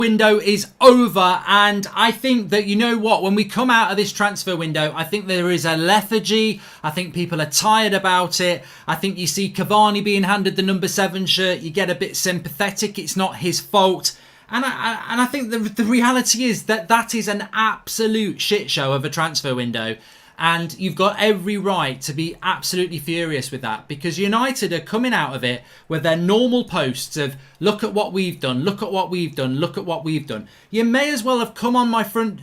Window is over, and I think that, you know what, when we come out of this transfer window, I think there is a lethargy. I think people are tired about it. I think you see Cavani being handed the number 7 shirt, you get a bit sympathetic. It's not his fault. And I think the reality is that that is an absolute shit show of a transfer window. And you've got every right to be absolutely furious with that, because United are coming out of it with their normal posts of, look at what we've done, look at what we've done, look at what we've done. You may as well have come on my front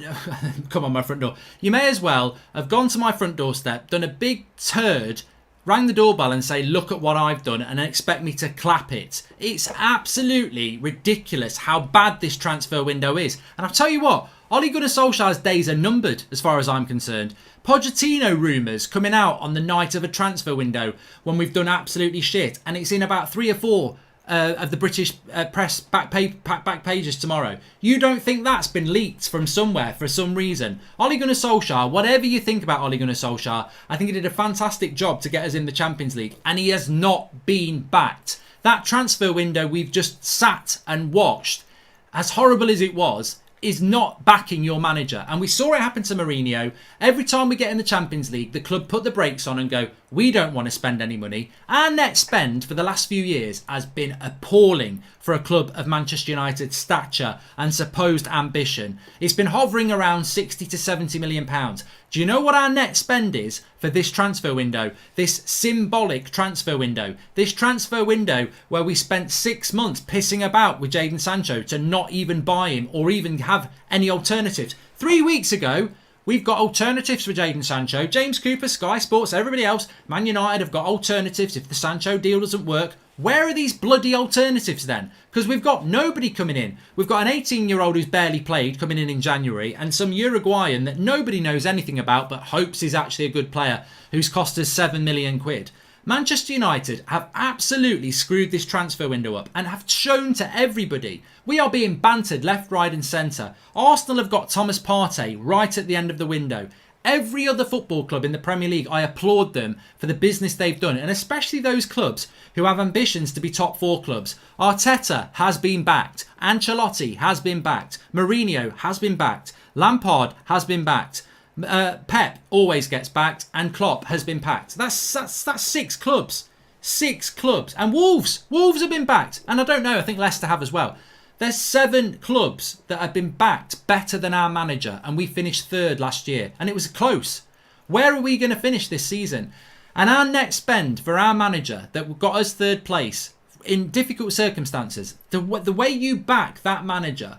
door. You may as well have gone to my front doorstep, done a big turd, rang the doorbell and say, look at what I've done, and expect me to clap it. It's absolutely ridiculous how bad this transfer window is. And I'll tell you what, Ole Gunnar Solskjaer's days are numbered as far as I'm concerned. Pochettino rumours coming out on the night of a transfer window when we've done absolutely shit, and it's in about 3 or 4 of the British press back pages tomorrow. You don't think that's been leaked from somewhere for some reason? Ole Gunnar Solskjaer, whatever you think about Ole Gunnar Solskjaer, I think he did a fantastic job to get us in the Champions League, and he has not been backed. That transfer window we've just sat and watched, as horrible as it was, is not backing your manager. And we saw it happen to Mourinho. Every time we get in the Champions League, the club put the brakes on and go, we don't want to spend any money. Our net spend for the last few years has been appalling for a club of Manchester United's stature and supposed ambition. It's been hovering around 60 to 70 million pounds. Do you know what our net spend is for this transfer window? This symbolic transfer window. This transfer window where we spent 6 months pissing about with Jadon Sancho to not even buy him or even have any alternatives. 3 weeks ago, we've got alternatives for Jadon Sancho. James Cooper, Sky Sports, everybody else, Man United have got alternatives if the Sancho deal doesn't work. Where are these bloody alternatives then? Because we've got nobody coming in. We've got an 18-year-old who's barely played coming in January, and some Uruguayan that nobody knows anything about but hopes is actually a good player who's cost us 7 million quid. Manchester United have absolutely screwed this transfer window up and have shown to everybody. We are being bantered left, right and centre. Arsenal have got Thomas Partey right at the end of the window. Every other football club in the Premier League, I applaud them for the business they've done, and especially those clubs who have ambitions to be top 4 clubs. Arteta has been backed. Ancelotti has been backed. Mourinho has been backed. Lampard has been backed. Pep always gets backed, and Klopp has been backed. That's 6 clubs. 6 clubs. And Wolves have been backed. And I don't know, I think Leicester have as well. There's 7 clubs that have been backed better than our manager, and we finished 3rd last year, and it was close. Where are we going to finish this season? And our net spend for our manager that got us 3rd place in difficult circumstances, the way you back that manager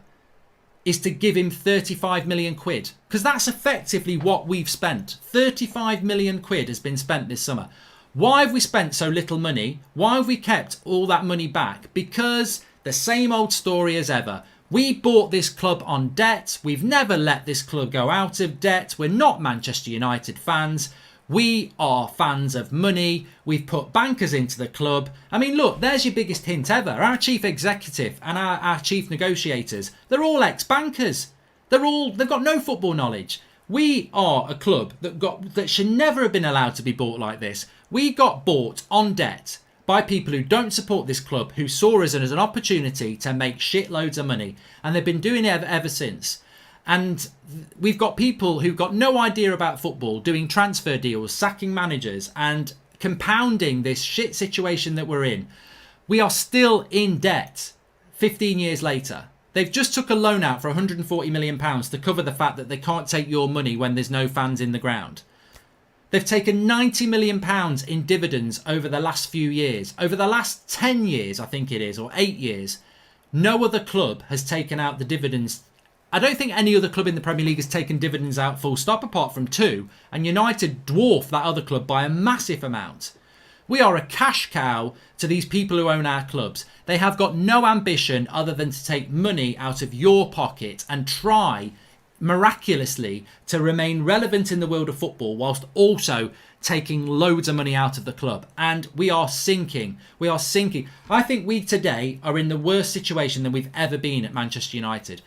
is to give him 35 million quid, because that's effectively what we've spent. 35 million quid has been spent this summer. Why have we spent so little money? Why have we kept all that money back? Because the same old story as ever. We bought this club on debt. We've never let this club go out of debt. We're not Manchester United fans. We are fans of money. We've put bankers into the club. I mean, look, there's your biggest hint ever. Our chief executive and our chief negotiators, they're all ex-bankers. They've got no football knowledge. We are a club that should never have been allowed to be bought like this. We got bought on debt by people who don't support this club, who saw us as an opportunity to make shitloads of money. And they've been doing it ever since. And we've got people who've got no idea about football doing transfer deals, sacking managers and compounding this shit situation that we're in. We are still in debt 15 years later. They've just took a loan out for 140 million pounds to cover the fact that they can't take your money when there's no fans in the ground. They've taken 90 million pounds in dividends over the last few years. Over the last 10 years, I think it is, or 8 years, no other club has taken out the dividends. I don't think any other club in the Premier League has taken dividends out full stop apart from 2, and United dwarf that other club by a massive amount. We are a cash cow to these people who own our clubs. They have got no ambition other than to take money out of your pocket and try miraculously to remain relevant in the world of football whilst also taking loads of money out of the club. And we are sinking. We are sinking. I think we today are in the worst situation than we've ever been at Manchester United.